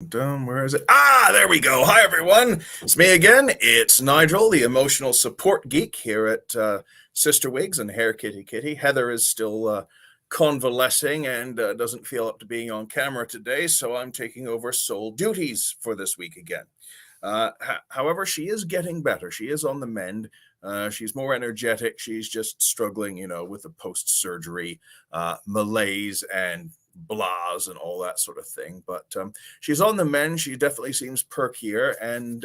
dun. Where is it? Ah, there we go. Hi, everyone. It's me again. It's Nigel, the emotional support geek here at CysterWigs and Hair Kitty Kitty. Heather is still convalescing and doesn't feel up to being on camera today, so I'm taking over sole duties for this week again. However, she is getting better. She is on the mend. She's more energetic. She's just struggling, with the post-surgery malaise and blahs and all that sort of thing. But she's on the mend. She definitely seems perkier, and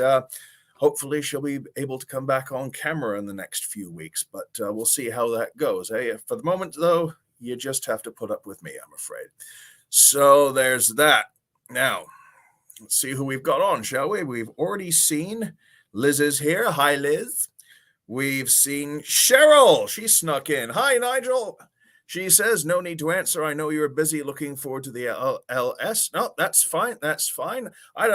hopefully she'll be able to come back on camera in the next few weeks. But we'll see how that goes. For the moment, though, you just have to put up with me, I'm afraid. So there's that. Now, let's see who we've got on, shall we? We've already seen Liz is here. Hi, Liz. We've seen Cheryl. She snuck in. Hi, Nigel. She says, no need to answer. I know you're busy looking forward to the LS. No, that's fine. That's fine. I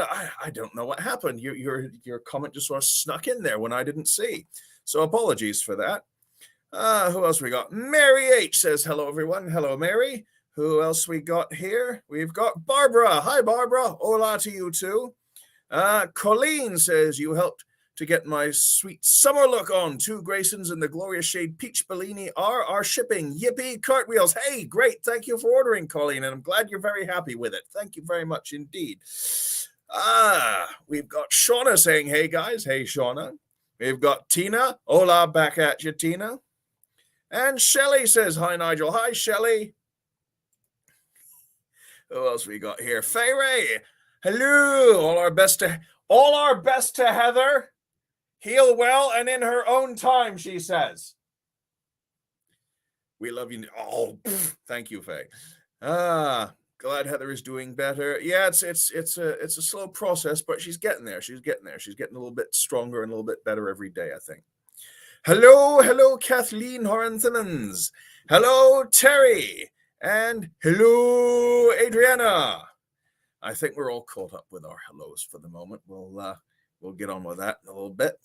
don't know what happened. Your comment just sort of snuck in there when I didn't see. So apologies for that. Who else we got? Mary H says, hello, everyone. Hello, Mary. Who else we got here? We've got Barbara. Hi, Barbara. Hola to you, too. Colleen says, you helped to get my sweet summer look on. 2 Graysons in the glorious shade Peach Bellini are shipping. Yippee, cartwheels. Hey, great. Thank you for ordering, Colleen, and I'm glad you're very happy with it. Thank you very much indeed. We've got Shauna saying, hey, guys. Hey, Shauna. We've got Tina. Hola, back at you, Tina. And Shelley says, hi, Nigel. Hi, Shelley. Who else we got here? Fay Ray. Hello. All our best to Heather. Heal well and in her own time, she says. We love you. Oh, thank you, Faye. Glad Heather is doing better. Yeah, it's a slow process, but she's getting there. She's getting there. She's getting a little bit stronger and a little bit better every day, I think. Hello, Kathleen Horan-Simmons. Hello, Terry. And hello, Adriana. I think we're all caught up with our hellos for the moment. We'll get on with that in a little bit.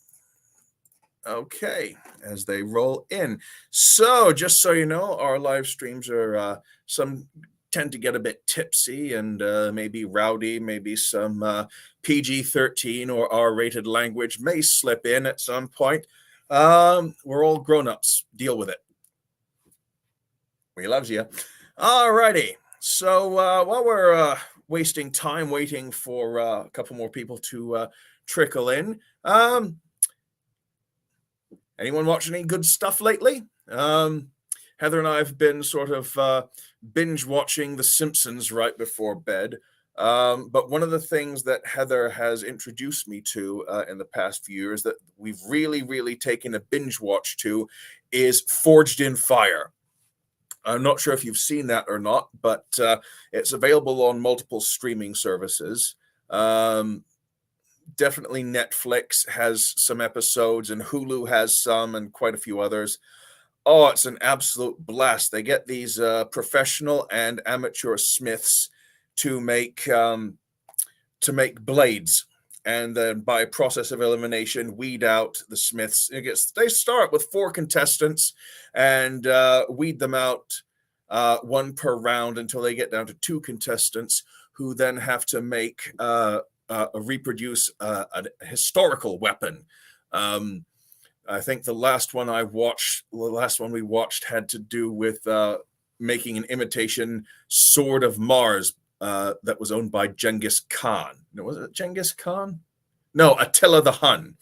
Okay, as they roll in. So, just so you know, our live streams are some tend to get a bit tipsy and maybe rowdy, maybe some PG-13 or R-rated language may slip in at some point. We're all grown-ups. Deal with it. We loves you. All righty. So while we're wasting time waiting for a couple more people to trickle in, anyone watch any good stuff lately? Heather and I have been sort of binge watching The Simpsons right before bed. But one of the things that Heather has introduced me to in the past few years that we've really taken a binge watch to is Forged in Fire. I'm not sure if you've seen that or not, but it's available on multiple streaming services. Definitely Netflix has some episodes and Hulu has some and quite a few others. Oh, it's an absolute blast. They get these professional and amateur smiths to make blades, and then by process of elimination weed out the smiths. They start with 4 contestants and weed them out 1 per round until they get down to 2 contestants who then have to make reproduce a historical weapon. I think the last one we watched had to do with making an imitation sword of Mars that was owned by Genghis Khan. Was it Genghis Khan? No, Attila the Hun.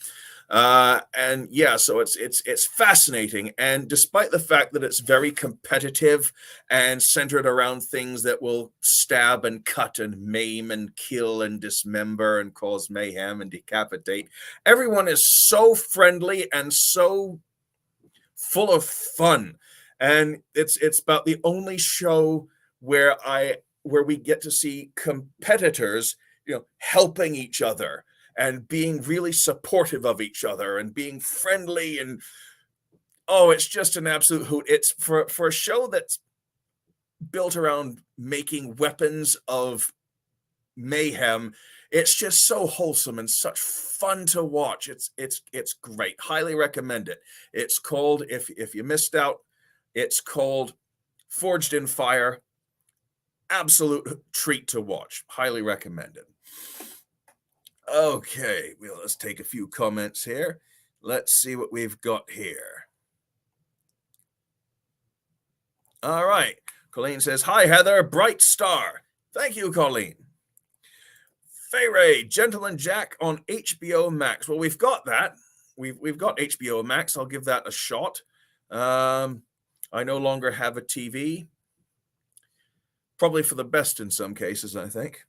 And yeah, so it's fascinating. And despite the fact that it's very competitive and centered around things that will stab and cut and maim and kill and dismember and cause mayhem and decapitate, everyone is so friendly and so full of fun. And it's about the only show where we get to see competitors, helping each other and being really supportive of each other and being friendly. And it's just an absolute hoot. It's for a show that's built around making weapons of mayhem. It's just so wholesome and such fun to watch. It's great. Highly recommend it. It's called, if you missed out, it's called Forged in Fire. Absolute treat to watch. Highly recommend it. Okay, well, let's take a few comments here. Let's see what we've got here. All right. Colleen says, "Hi, Heather, bright star." Thank you, Colleen. Fay Gentleman Jack on HBO Max. Well, we've got that. We've got HBO Max. I'll give that a shot. I no longer have a TV. Probably for the best in some cases, I think.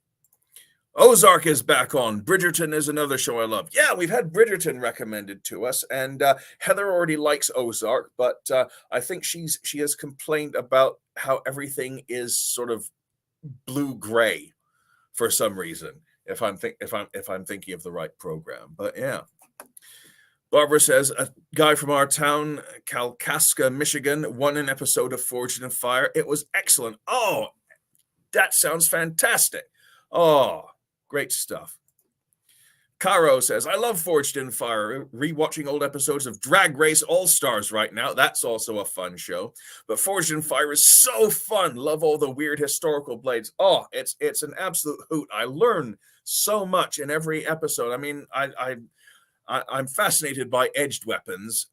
Ozark is back on. Bridgerton is another show I love. Yeah, we've had Bridgerton recommended to us, and Heather already likes Ozark, but I think she has complained about how everything is sort of blue gray for some reason. If I'm thinking of the right program, but yeah. Barbara says, a guy from our town, Kalkaska, Michigan, won an episode of Forged in Fire. It was excellent. Oh, that sounds fantastic. Oh, great stuff. Caro says, I love Forged in Fire. Rewatching old episodes of Drag Race All-Stars right now. That's also a fun show. But Forged in Fire is so fun. Love all the weird historical blades. Oh, it's an absolute hoot. I learn so much in every episode. I mean, I'm fascinated by edged weapons,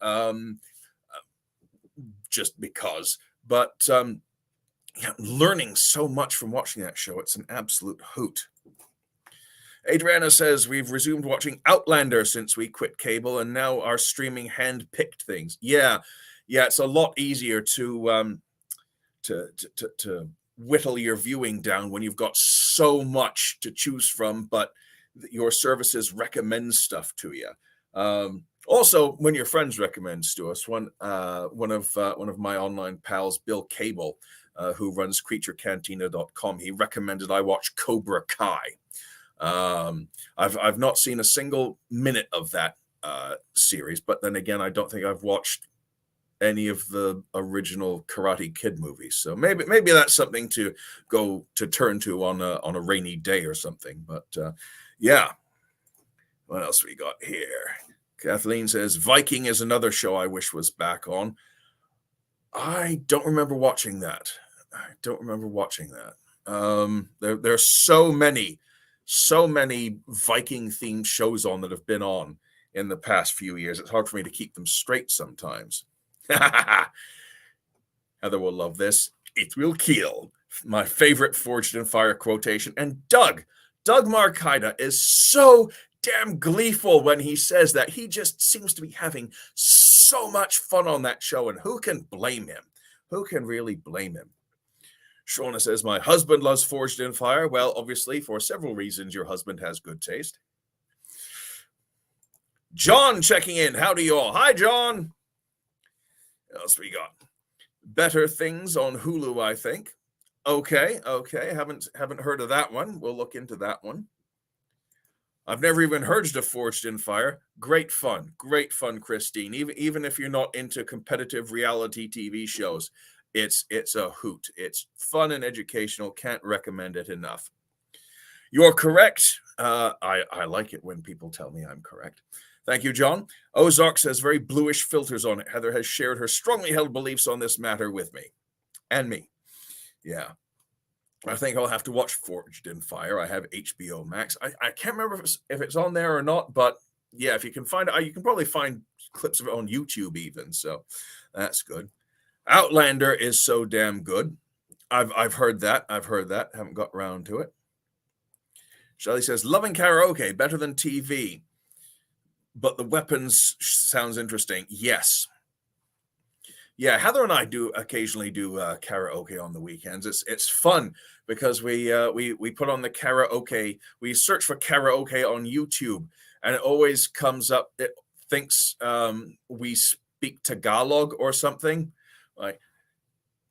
just because. But yeah, learning so much from watching that show. It's an absolute hoot. Adriana says, we've resumed watching Outlander since we quit cable and now are streaming hand-picked things. Yeah, it's a lot easier to whittle your viewing down when you've got so much to choose from, but your services recommend stuff to you. Also, when your friends recommend to us, one of my online pals, Bill Cable, who runs CreatureCantina.com, he recommended I watch Cobra Kai. I've not seen a single minute of that series, but then again, I don't think I've watched any of the original Karate Kid movies. So maybe that's something to turn to on a rainy day or something. But yeah, what else we got here? Kathleen says Viking is another show I wish was back on. I don't remember watching that. There are so many Viking themed shows on that have been on in the past few years. It's hard for me to keep them straight sometimes. Heather will love this. It will kill. My favorite Forged in Fire quotation. And Doug Markida is so damn gleeful when he says that. He just seems to be having so much fun on that show. And who can blame him? Who can really blame him? Shauna says, my husband loves Forged in Fire. Well, obviously, for several reasons, your husband has good taste. John checking in. Howdy, y'all. Hi, John. What else we got? Better Things on Hulu, I think. Okay. Haven't heard of that one. We'll look into that one. I've never even heard of Forged in Fire. Great fun, Christine. Even if you're not into competitive reality TV shows, it's a hoot. It's fun and educational. Can't recommend it enough. You're correct. I like it when people tell me I'm correct. Thank you, John. Ozark says very bluish filters on it. Heather has shared her strongly held beliefs on this matter with me. And me. Yeah. I think I'll have to watch Forged in Fire. I have HBO Max. I can't remember if it's on there or not, but yeah, if you can find it, you can probably find clips of it on YouTube even. So that's good. Outlander is so damn good. I've heard that. Haven't got around to it. Shelley says, loving karaoke, better than TV. But the weapons sounds interesting. Yes. Yeah, Heather and I occasionally do karaoke on the weekends. It's fun because we put on the karaoke. We search for karaoke on YouTube, and it always comes up. It thinks we speak Tagalog or something, like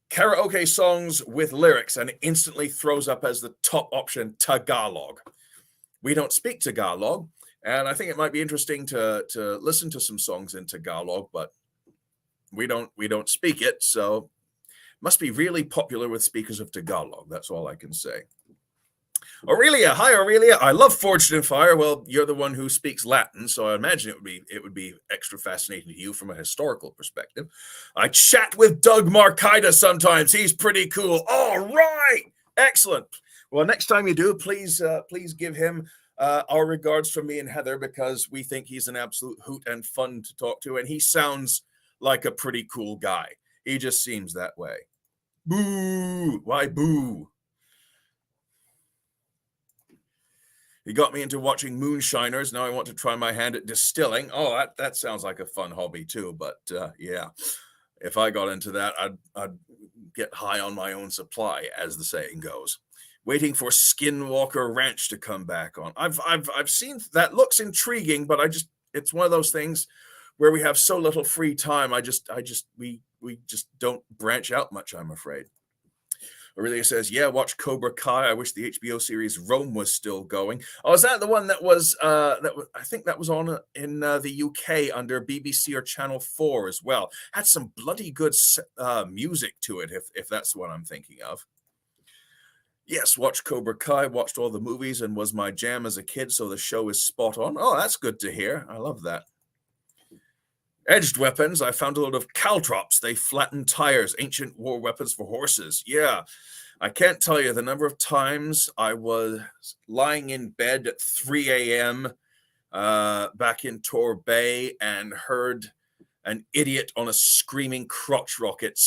karaoke songs with lyrics, and it instantly throws up as the top option Tagalog. We don't speak Tagalog. And I think it might be interesting to listen to some songs in Tagalog, but we don't speak it, so must be really popular with speakers of Tagalog. That's all I can say. Aurelia, hi Aurelia. I love Forged in Fire. Well, you're the one who speaks Latin, so I imagine it would be extra fascinating to you from a historical perspective. I chat with Doug Markida sometimes. He's pretty cool. All right, excellent. Well, next time you do, please give him our regards from me and Heather, because we think he's an absolute hoot and fun to talk to, and he sounds like a pretty cool guy. He just seems that way. Boo! Why boo? He got me into watching moonshiners. Now I want to try my hand at distilling. Oh, that sounds like a fun hobby too. But yeah, if I got into that, I'd get high on my own supply, as the saying goes. Waiting for Skinwalker Ranch to come back on. I've seen that. Looks intriguing, but it's one of those things where we have so little free time. We just don't branch out much, I'm afraid. Aurelia says, yeah, watch Cobra Kai. I wish the HBO series Rome was still going. Oh, is that the one that was, I think that was on in the UK under BBC or Channel 4 as well. Had some bloody good music to it, if that's what I'm thinking of. Yes, watched Cobra Kai, watched all the movies, and was my jam as a kid, so the show is spot on. Oh, that's good to hear. I love that. Edged weapons. I found a lot of caltrops. They flatten tires. Ancient war weapons for horses. Yeah. I can't tell you the number of times I was lying in bed at 3 a.m. Back in Tor Bay and heard an idiot on a screaming crotch rocket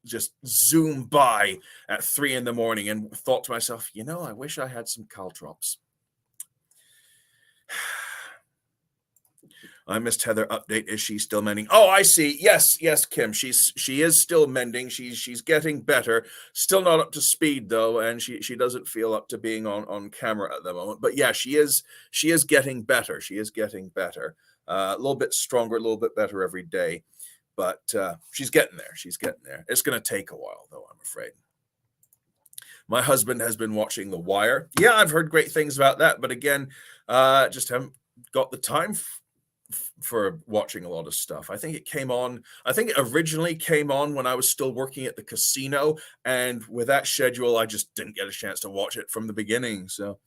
just zoom by at 3 in the morning and thought to myself, I wish I had some caltrops. I missed Heather update. Is she still mending? Oh, I see. Yes, Kim. She is still mending. She's getting better. Still not up to speed though, and she doesn't feel up to being on camera at the moment. But yeah, she is getting better. She is getting better. A little bit stronger, a little bit better every day. But she's getting there. She's getting there. It's going to take a while though, I'm afraid. My husband has been watching The Wire. Yeah, I've heard great things about that, but again, just haven't got the time for watching a lot of stuff. I think it originally came on when I was still working at the casino, and with that schedule, I just didn't get a chance to watch it from the beginning. So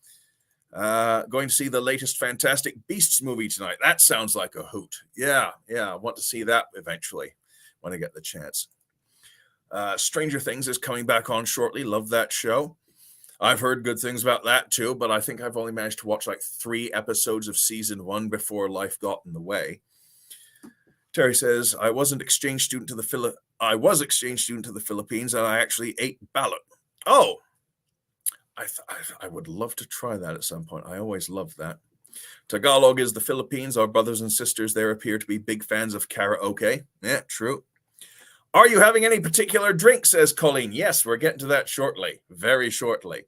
going to see the latest Fantastic Beasts movie tonight. That sounds like a hoot. Yeah, I want to see that eventually when I get the chance. Stranger Things is coming back on shortly. Love that show. I've heard good things about that too, but I think I've only managed to watch like 3 episodes of season 1 before life got in the way. Terry says, I was exchange student to the Philippines, and I actually ate ballot. Oh, I would love to try that at some point. I always loved that. Tagalog is the Philippines. Our brothers and sisters there appear to be big fans of karaoke. Yeah, true. Are you having any particular drink, says Colleen. Yes, we're getting to that shortly, very shortly.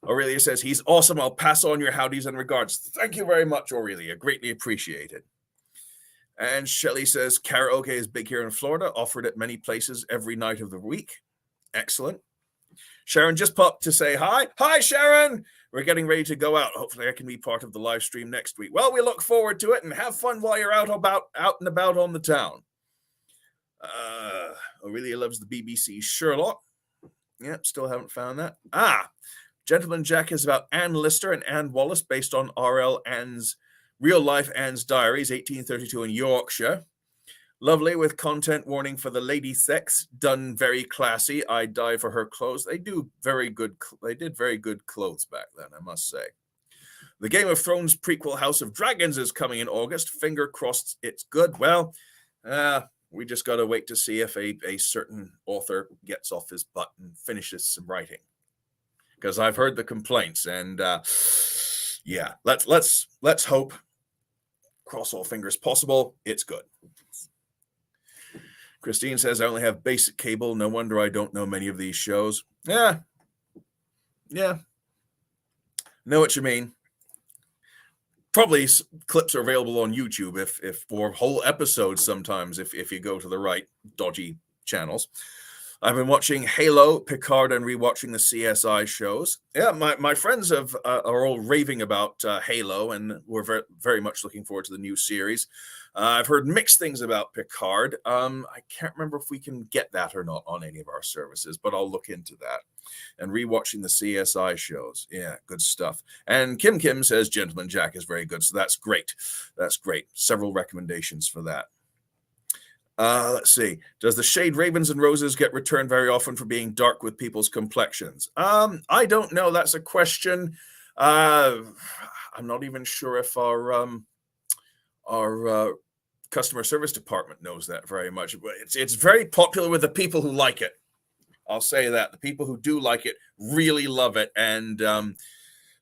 Aurelia says, he's awesome. I'll pass on your howdies and regards. Thank you very much, Aurelia. Greatly appreciated. And Shelley says, karaoke is big here in Florida, offered at many places every night of the week. Excellent. Sharon just popped to say hi. Hi, Sharon. We're getting ready to go out. Hopefully I can be part of the live stream next week. Well, we look forward to it, and have fun while you're out and about on the town. Aurelia loves the BBC Sherlock. Yep, still haven't found that. Gentleman Jack is about Anne Lister and Anne Wallace, based on R.L. Anne's real-life Anne's diaries, 1832 in Yorkshire. Lovely, with content warning for the lady sex, done very classy. I die for her clothes. They did very good clothes back then, I must say. The Game of Thrones prequel House of Dragons is coming in August. Finger crossed it's good. Well, we just got to wait to see if a certain author gets off his butt and finishes some writing. Because I've heard the complaints, and yeah, let's hope. Cross all fingers possible. It's good. Christine says, I only have basic cable. No wonder I don't know many of these shows. Yeah. Know what you mean. Probably clips are available on YouTube if for whole episodes sometimes if you go to the right dodgy channels. I've been watching Halo, Picard, and rewatching the CSI shows. Yeah, my friends are all raving about Halo, and we're very, very much looking forward to the new series. I've heard mixed things about Picard. I can't remember if we can get that or not on any of our services, but I'll look into that. And rewatching the CSI shows. Yeah, good stuff. And Kim says Gentleman Jack is very good, so that's great. That's great. Several recommendations for that. Let's see. Does the shade Ravens and Roses get returned very often for being dark with people's complexions? I don't know. That's a question I'm not even sure if our customer service department knows that very much, but it's very popular with the people who like it. I'll say that the people who do like it really love it, and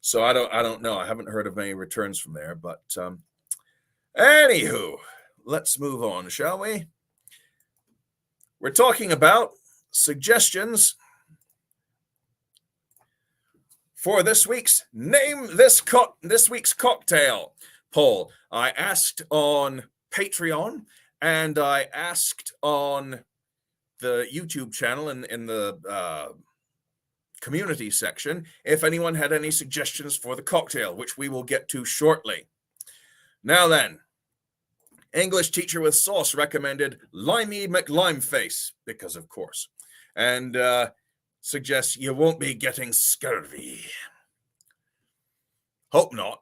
so I don't know. I haven't heard of any returns from there, but anywho, let's move on, shall we? We're talking about suggestions for this week's Name This Week's Cocktail poll. I asked on Patreon and I asked on the YouTube channel in the community section if anyone had any suggestions for the cocktail, which we will get to shortly. Now then, English teacher with sauce recommended Limey McLimeface, because of course, and suggests you won't be getting scurvy. Hope not.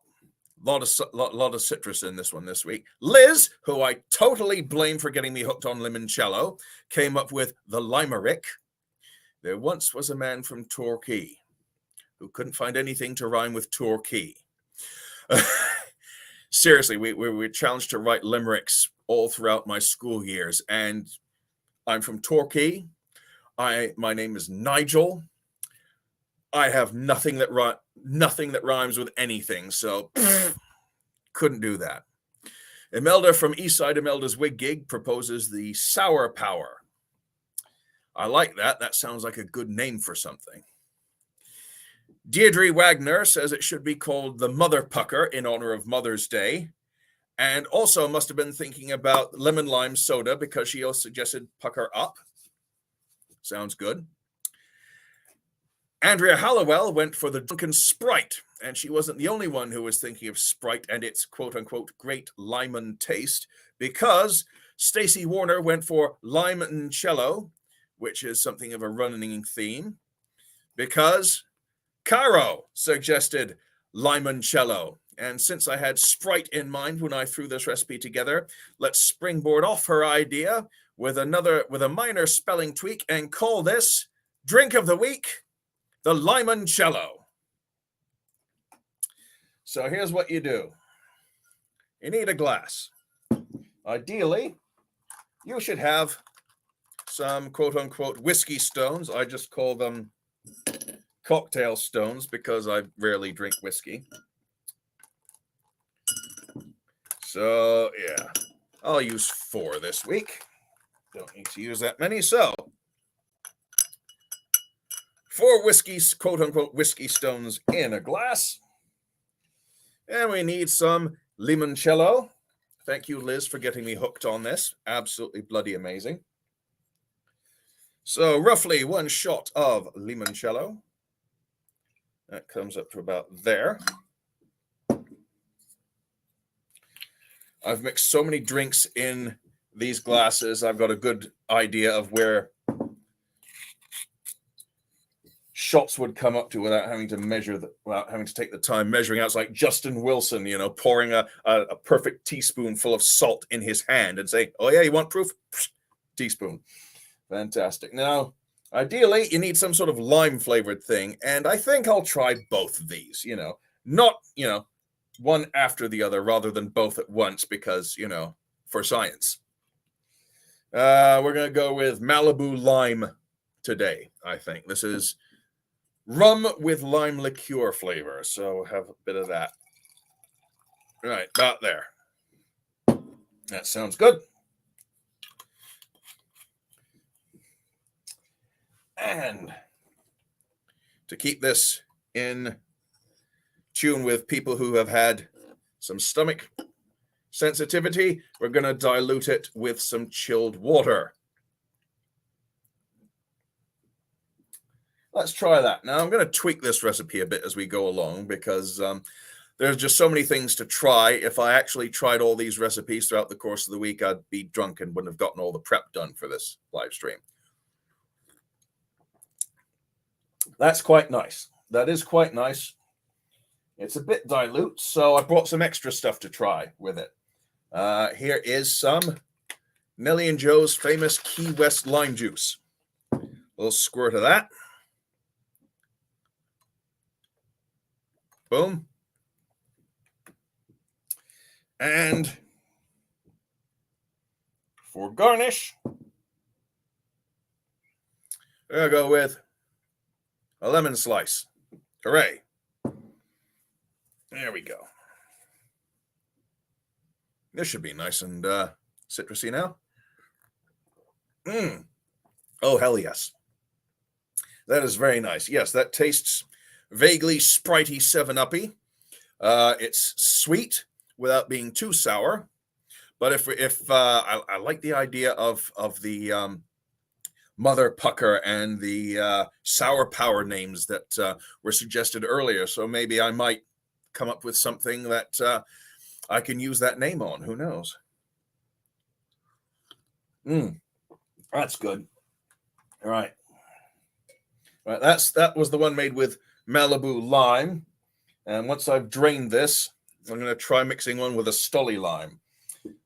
Lot of citrus in this one this week. Liz, who I totally blame for getting me hooked on limoncello, came up with the Limerick. There once was a man from Torquay who couldn't find anything to rhyme with Torquay. Seriously, we were challenged to write limericks all throughout my school years, and I'm from Torquay. My name is Nigel. I have nothing that rhymes with anything, so couldn't do that. Imelda from Eastside Imelda's Wig Gig proposes the Sour Power. I like that. That sounds like a good name for something. Deirdre Wagner says it should be called the Mother Pucker in honor of Mother's Day, and also must have been thinking about lemon lime soda because she also suggested Pucker Up. Sounds good. Andrea Hallowell went for the Duncan Sprite, and she wasn't the only one who was thinking of Sprite and its quote-unquote great lemon taste, because Stacey Warner went for limoncello, which is something of a running theme, because Caro suggested limoncello. And since I had Sprite in mind when I threw this recipe together, let's springboard off her idea with a minor spelling tweak and call this drink of the week, the limoncello. So here's what you do. You need a glass. Ideally, you should have some quote-unquote whiskey stones. I just call them cocktail stones because I rarely drink whiskey. So, yeah, I'll use 4 this week. Don't need to use that many, so 4 whiskeys, quote-unquote whiskey stones in a glass. And we need some limoncello. Thank you, Liz, for getting me hooked on this. Absolutely bloody amazing. So roughly 1 shot of limoncello. That comes up to about there. I've mixed so many drinks in these glasses. I've got a good idea of where shots would come up to without having to take the time measuring out. It's like Justin Wilson, pouring a perfect teaspoonful of salt in his hand and saying, "Oh yeah, you want proof? Teaspoon." Fantastic. Now, ideally, you need some sort of lime flavored thing, and I think I'll try both of these. Not one after the other rather than both at once because for science. We're gonna go with Malibu lime today. I think this is rum with lime liqueur flavor, so have a bit of that. Right, about there. That sounds good. And to keep this in tune with people who have had some stomach sensitivity, we're going to dilute it with some chilled water. Let's try that. Now, I'm going to tweak this recipe a bit as we go along because there's just so many things to try. If I actually tried all these recipes throughout the course of the week, I'd be drunk and wouldn't have gotten all the prep done for this live stream. That's quite nice. That is quite nice. It's a bit dilute, so I brought some extra stuff to try with it. Here is some Nelly and Joe's famous Key West lime juice. A little squirt of that. Boom. And for garnish, we'll go with a lemon slice. Hooray. There we go. This should be nice and citrusy now. Oh, hell yes. That is very nice. Yes, that tastes vaguely spritey 7-uppy. It's sweet without being too sour. But if I like the idea of the Mother Pucker and the Sour Power names that were suggested earlier. So maybe I might come up with something that I can use that name on. Who knows? That's good. All right. All right, that was the one made with Malibu lime. And once I've drained this, I'm going to try mixing one with a Stolly lime.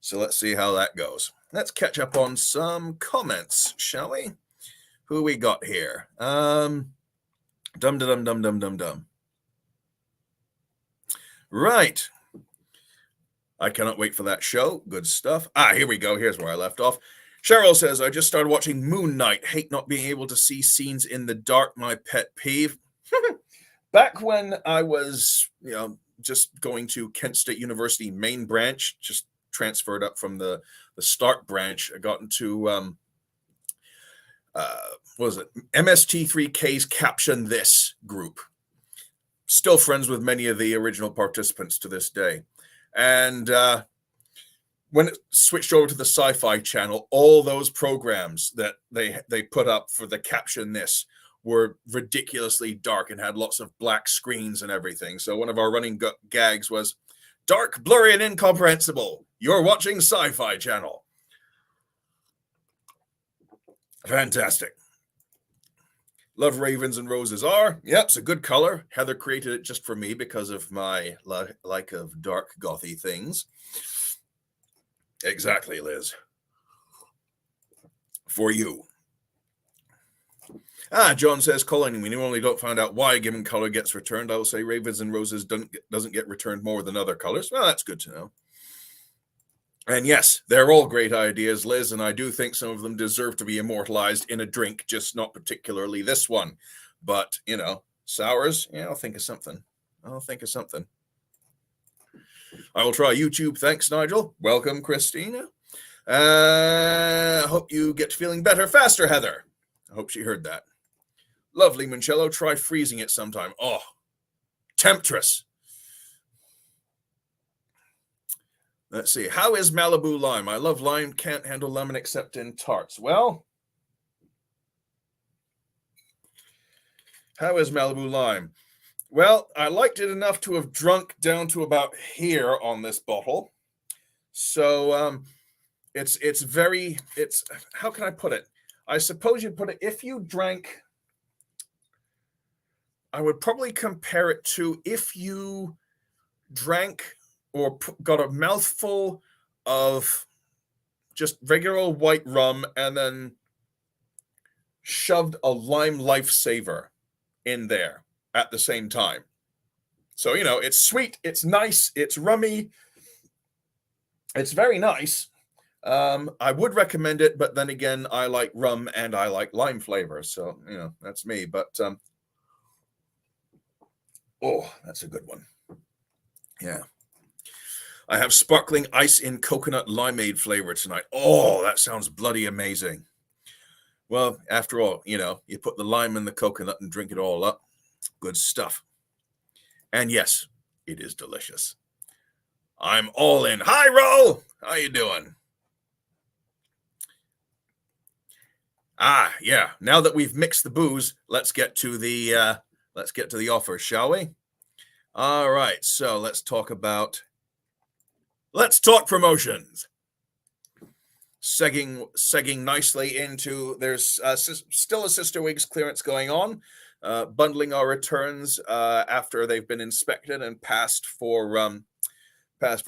So let's see how that goes. Let's catch up on some comments, shall we? Who we got here? Dum. Right. I cannot wait for that show. Good stuff. Here we go. Here's where I left off. Cheryl says, I just started watching Moon Knight. Hate not being able to see scenes in the dark. My pet peeve. Back when I was, just going to Kent State University main branch, just transferred up from the Stark branch. I got into, what was it? MST3K's Caption This group. Still friends with many of the original participants to this day. And when it switched over to the Sci-Fi Channel, all those programs that they put up for the Caption This were ridiculously dark and had lots of black screens and everything. So one of our running gags was, dark, blurry, and incomprehensible. You're watching Sci-Fi Channel. Fantastic. Love Ravens and Roses are. Yep, it's a good color. Heather created it just for me because of my like of dark gothy things. Exactly, Liz. For you. John says, Colin, we normally don't find out why a given color gets returned. I will say Ravens and Roses doesn't get returned more than other colors. Well, that's good to know. And yes, they're all great ideas, Liz, and I do think some of them deserve to be immortalized in a drink, just not particularly this one. But, sours, I'll think of something. I will try YouTube. Thanks, Nigel. Welcome, Christina. Hope you get feeling better faster, Heather. I hope she heard that. Lovely, Moncello. Try freezing it sometime. Oh, temptress. Let's see. How is Malibu lime? I love lime. Can't handle lemon except in tarts. Well, how is Malibu lime? Well, I liked it enough to have drunk down to about here on this bottle. So it's how can I put it? I suppose you'd put it, if you drank, I would probably compare it to if you drank or got a mouthful of just regular white rum and then shoved a lime lifesaver in there at the same time. So, it's sweet, it's nice, it's rummy. It's very nice. I would recommend it, but then again, I like rum and I like lime flavor. So, that's me. But, that's a good one. Yeah. I have sparkling ice in coconut limeade flavor tonight. Oh, that sounds bloody amazing. Well, after all, you put the lime in the coconut and drink it all up. Good stuff. And yes, it is delicious. I'm all in. Hi, Ro. How you doing? Yeah. Now that we've mixed the booze, let's get to the offer, shall we? All right. So let's talk promotions. Segging nicely into, there's still a CysterWigs clearance going on, bundling our returns after they've been inspected and passed for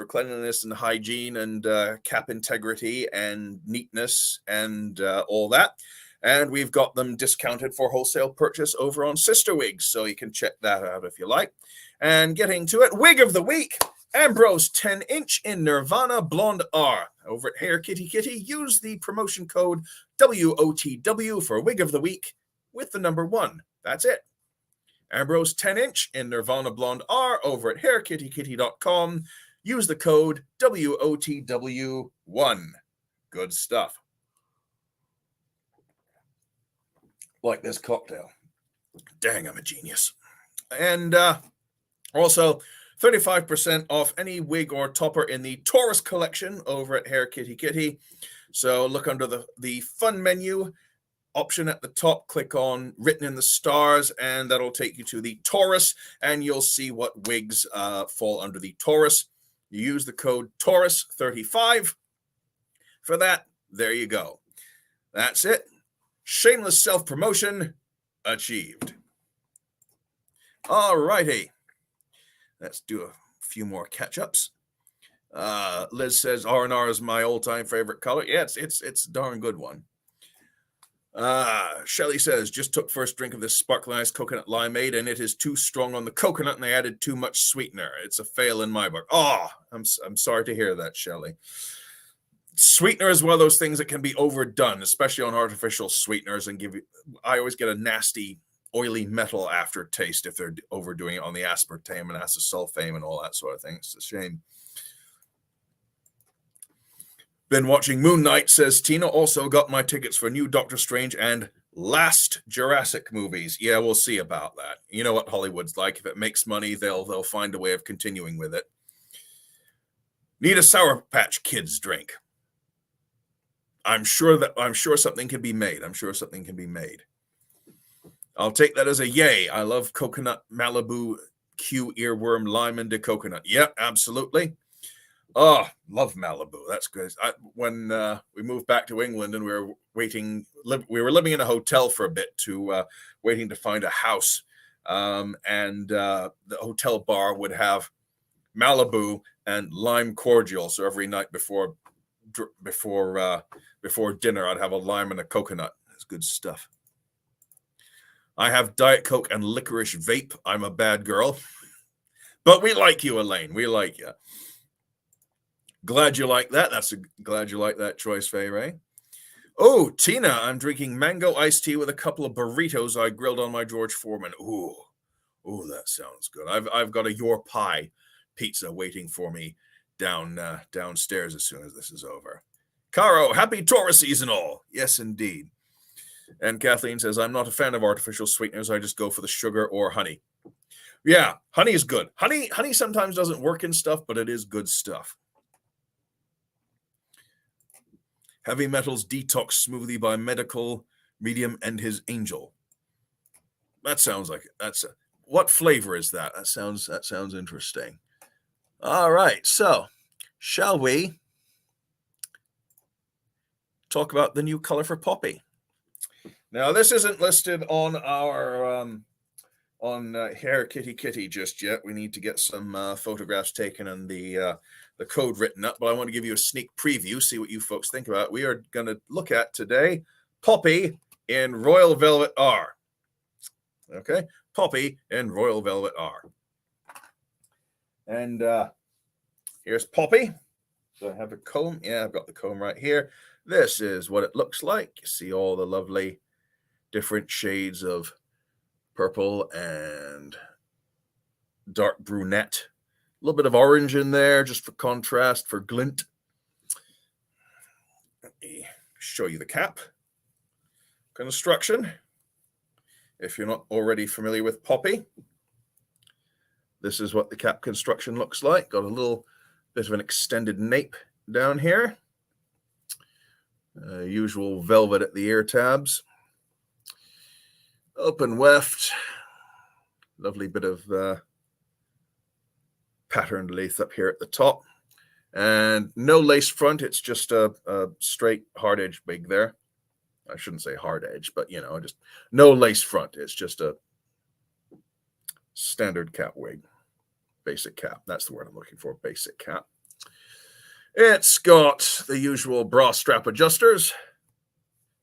cleanliness and hygiene and cap integrity and neatness and all that. And we've got them discounted for wholesale purchase over on CysterWigs, so you can check that out if you like. And getting to it, Wig of the Week, Ambrose 10-inch in Nirvana Blonde R. Over at Hair Kitty Kitty, use the promotion code WOTW for Wig of the Week with the number 1. That's it. Ambrose 10-inch in Nirvana Blonde R over at hairkittykitty.com. Use the code WOTW1. Good stuff. Like this cocktail. Dang, I'm a genius. And also, 35% off any wig or topper in the Taurus collection over at Hair Kitty Kitty. So look under the fun menu option at the top, click on Written in the Stars, and that'll take you to the Taurus, and you'll see what wigs fall under the Taurus. You use the code Taurus35 for that. There you go. That's it. Shameless self-promotion achieved. All righty. Let's do a few more catch-ups. Liz says R&R is my all-time favorite color. Yeah, it's a darn good one. Shelly says, just took first drink of this sparkling ice coconut limeade, and it is too strong on the coconut, and they added too much sweetener. It's a fail in my book. Oh, I'm sorry to hear that, Shelly. Sweetener is one of those things that can be overdone, especially on artificial sweeteners, and I always get a nasty, oily metal aftertaste if they're overdoing it on the aspartame and acesulfame and all that sort of thing. It's a shame. Been watching Moon Knight, says Tina. Also got my tickets for new Doctor Strange and last Jurassic movies. Yeah, we'll see about that. You know what Hollywood's like. If it makes money, they'll find a way of continuing with it. Need a Sour Patch Kids drink. I'm sure something can be made. I'll take that as a yay. I love coconut Malibu Q earworm lime and coconut. Yep, absolutely. Oh, love Malibu. That's good. When we moved back to England and we were living in a hotel for a bit waiting to find a house. And the hotel bar would have Malibu and lime cordial. So every night before dinner, I'd have a lime and a coconut. It's good stuff. I have Diet Coke and licorice vape. I'm a bad girl. But we like you, Elaine. We like you. Glad you like that. Glad you like that choice, Faye Ray. Oh, Tina, I'm drinking mango iced tea with a couple of burritos I grilled on my George Foreman. Ooh, that sounds good. I've got a Your Pie pizza waiting for me downstairs as soon as this is over. Caro, happy Taurus seasonal. Yes, indeed. And Kathleen says, I'm not a fan of artificial sweeteners. I just go for the sugar or honey. Yeah, honey is good. Honey sometimes doesn't work in stuff, but it is good stuff. Heavy Metals Detox Smoothie by Medical Medium and His Angel. That sounds like what flavor is that? That sounds interesting. All right, so shall we talk about the new color for Poppy? Now, this isn't listed on our Hair Kitty Kitty just yet. We need to get some photographs taken and the code written up, but I want to give you a sneak preview, see what you folks think about it. We are going to look at today Poppy in Royal Velvet R. Okay, Poppy in Royal Velvet R. And here's Poppy. Do I have a comb? Yeah, I've got the comb right here. This is what it looks like. You see all the lovely different shades of purple and dark brunette. A little bit of orange in there just for contrast, for glint. Let me show you the cap construction. If you're not already familiar with Poppy, this is what the cap construction looks like. Got a little bit of an extended nape down here. Usual velvet at the ear tabs. Open weft. Lovely bit of patterned lace up here at the top. And no lace front. It's just a straight hard edge wig there. I shouldn't say hard edge, but just no lace front. It's just a standard cap wig. Basic cap. That's the word I'm looking for. Basic cap. It's got the usual bra strap adjusters.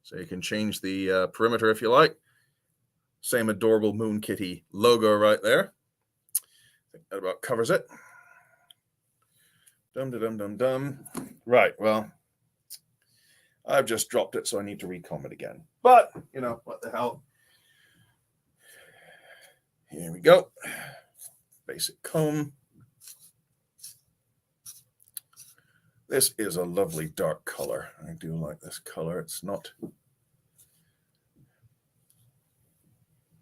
So you can change the perimeter if you like. Same adorable Moon Kitty logo right there. think that about covers it. Dum. Right, well, I've just dropped it, so I need to recomb it again. But, you know, what the hell. Here we go. Basic comb. This is a lovely dark color. I do like this color. It's not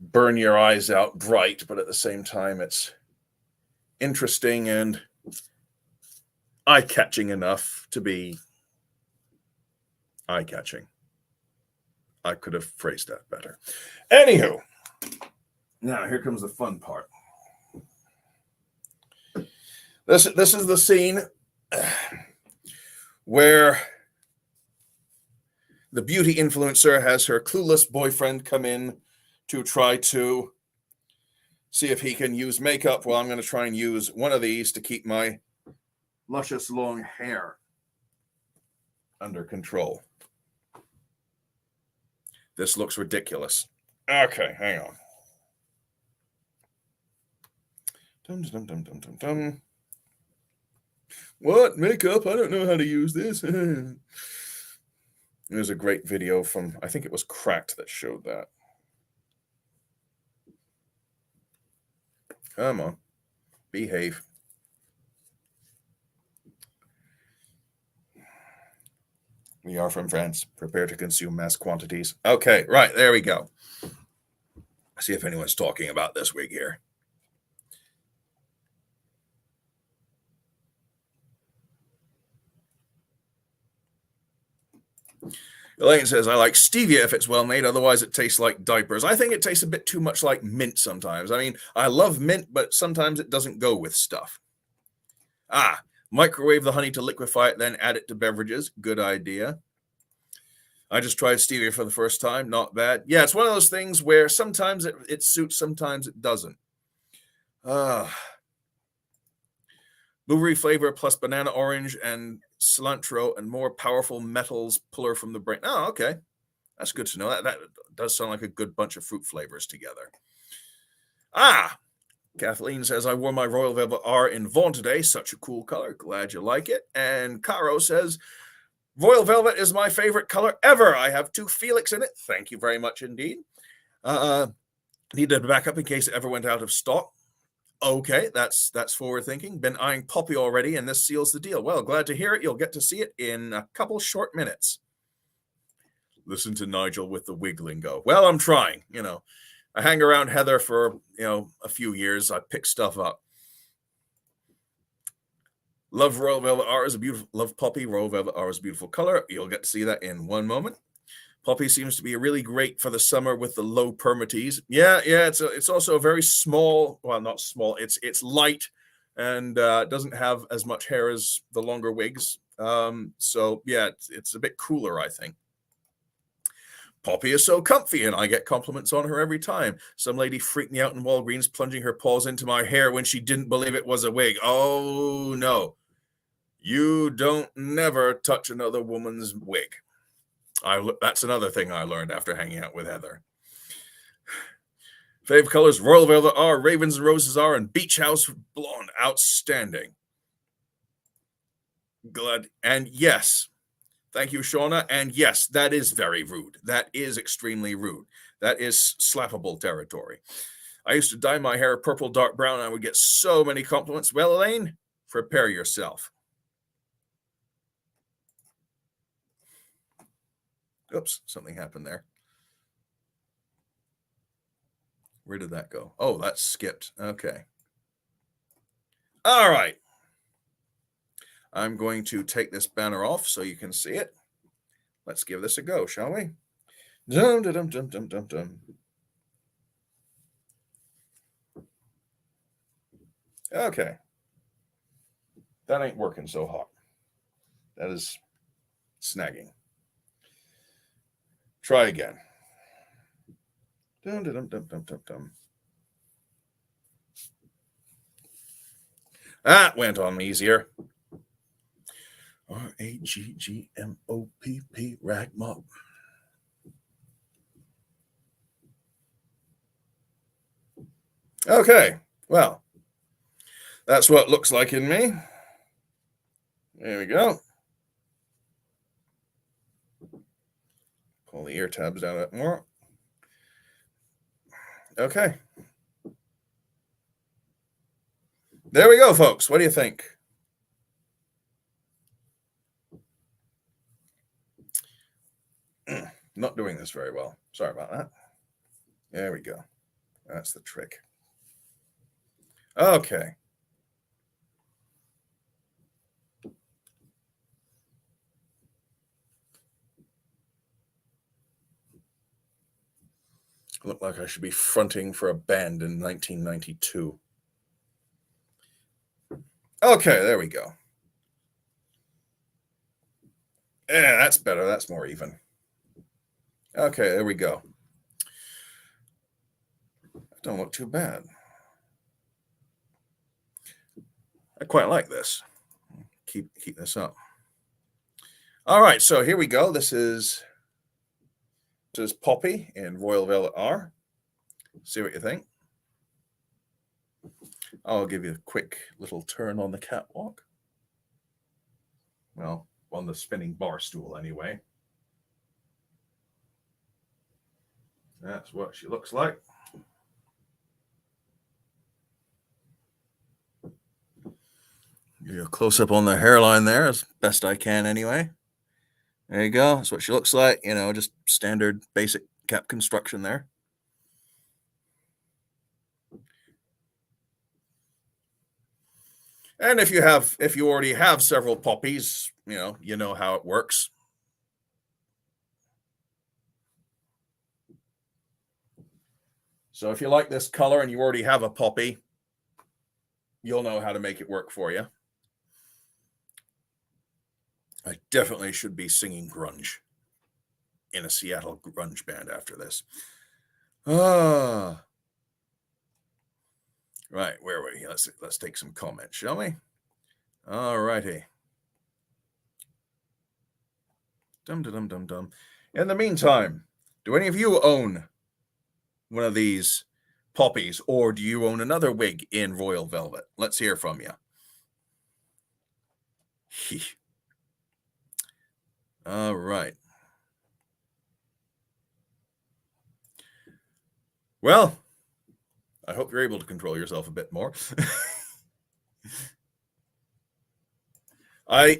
burn your eyes out bright, but at the same time, it's interesting and eye-catching enough to be eye-catching. I could have phrased that better. Anywho, now here comes the fun part. This is the scene where the beauty influencer has her clueless boyfriend come in to try to see if he can use makeup. Well, I'm going to try and use one of these to keep my luscious long hair under control. This looks ridiculous. Okay, hang on. Dum. What? Makeup? I don't know how to use this. There's a great video from, I think it was Cracked, that showed that. Come on. Behave. We are from France. Prepare to consume mass quantities. Okay, right. There we go. See if anyone's talking about this wig here. Elaine says, I like stevia if it's well made. Otherwise, it tastes like diapers. I think it tastes a bit too much like mint sometimes. I mean, I love mint, but sometimes it doesn't go with stuff. Microwave the honey to liquefy it, then add it to beverages. Good idea. I just tried stevia for the first time. Not bad. Yeah, it's one of those things where sometimes it suits, sometimes it doesn't. Blueberry flavor plus banana orange and cilantro and more powerful metals pull her from the brain. Oh, okay. That's good to know. That does sound like a good bunch of fruit flavors together. Kathleen says, I wore my Royal Velvet R in Vaughan today. Such a cool color. Glad you like it. And Caro says, Royal Velvet is my favorite color ever. I have 2 Felix in it. Thank you very much indeed. Need to back up in case it ever went out of stock. Okay, that's forward thinking. Been eyeing Poppy already, and this seals the deal. Well, glad to hear it. You'll get to see it in a couple short minutes. Listen to Nigel with the wig lingo. Well, I'm trying. You know, I hang around Heather for, a few years. I pick stuff up. Love Royal Velvet R is a beautiful. Love Poppy. Royal Velvet R is a beautiful color. You'll get to see that in one moment. Poppy seems to be really great for the summer with the low permatease. Yeah. It's also a very small. Well, not small. It's light and doesn't have as much hair as the longer wigs. So yeah, it's a bit cooler, I think. Poppy is so comfy, and I get compliments on her every time. Some lady freaked me out in Walgreens, plunging her paws into my hair when she didn't believe it was a wig. Oh no, you don't never touch another woman's wig. That's another thing I learned after hanging out with Heather. Fave colors, Royal Velvet R, Ravens and Roses R, and Beach House Blonde. Outstanding. Glad. And yes, thank you, Shauna. And yes, that is very rude. That is extremely rude. That is slappable territory. I used to dye my hair purple, dark brown, and I would get so many compliments. Well, Elaine, prepare yourself. Oops, something happened there. Where did that go? Oh, that skipped. Okay. All right. I'm going to take this banner off so you can see it. Let's give this a go, shall we? Dum, dum, dum, dum, dum, dum. Okay. That ain't working so hot. That is snagging. Try again. Dum, dum, dum, dum, dum, dum. That went on easier. RAGGMOPP, rag mop. Okay, well, That's what it looks like in me. There we go. Pull the ear tabs down a bit more. Okay. There we go, folks. What do you think? Not doing this very well. Sorry about that. There we go. That's the trick. Okay. Look like I should be fronting for a band in 1992. Okay, there we go. Yeah, that's better. That's more even. Okay, there we go. That don't look too bad. I quite like this. Keep this up. All right, so here we go. This is Poppy in Royal Velvet R. See what you think. I'll give you a quick little turn on the catwalk. Well, on the spinning bar stool anyway. That's what she looks like. Give you a close-up on the hairline there as best I can anyway. There you go. That's what she looks like. You know, just standard basic cap construction there. And if you already have several poppies, you know how it works. So if you like this color and you already have a poppy, you'll know how to make it work for you. I definitely should be singing grunge in a Seattle grunge band after this. Right, where were we? Let's take some comments, shall we? All righty. Dum dum dum dum. In the meantime, do any of you own one of these poppies, or do you own another wig in Royal Velvet? Let's hear from you. All right. Well, I hope you're able to control yourself a bit more.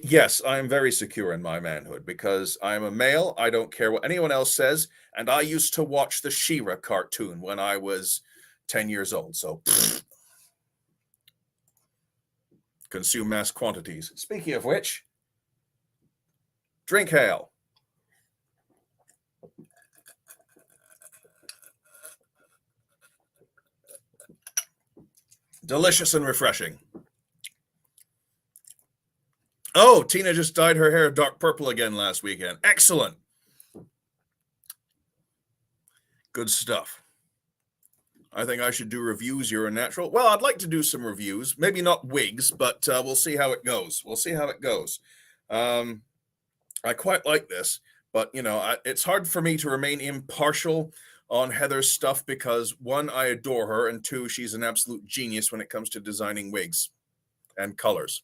Yes, I'm very secure in my manhood because I'm a male. I don't care what anyone else says. And I used to watch the She-Ra cartoon when I was 10 years old. So consume mass quantities. Speaking of which, drink hail. Delicious and refreshing. Oh, Tina just dyed her hair dark purple again last weekend. Excellent. Good stuff. I think I should do reviews. You're a natural. Well, I'd like to do some reviews. Maybe not wigs, but we'll see how it goes. I quite like this, but it's hard for me to remain impartial on Heather's stuff because one, I adore her, and two, she's an absolute genius when it comes to designing wigs and colors.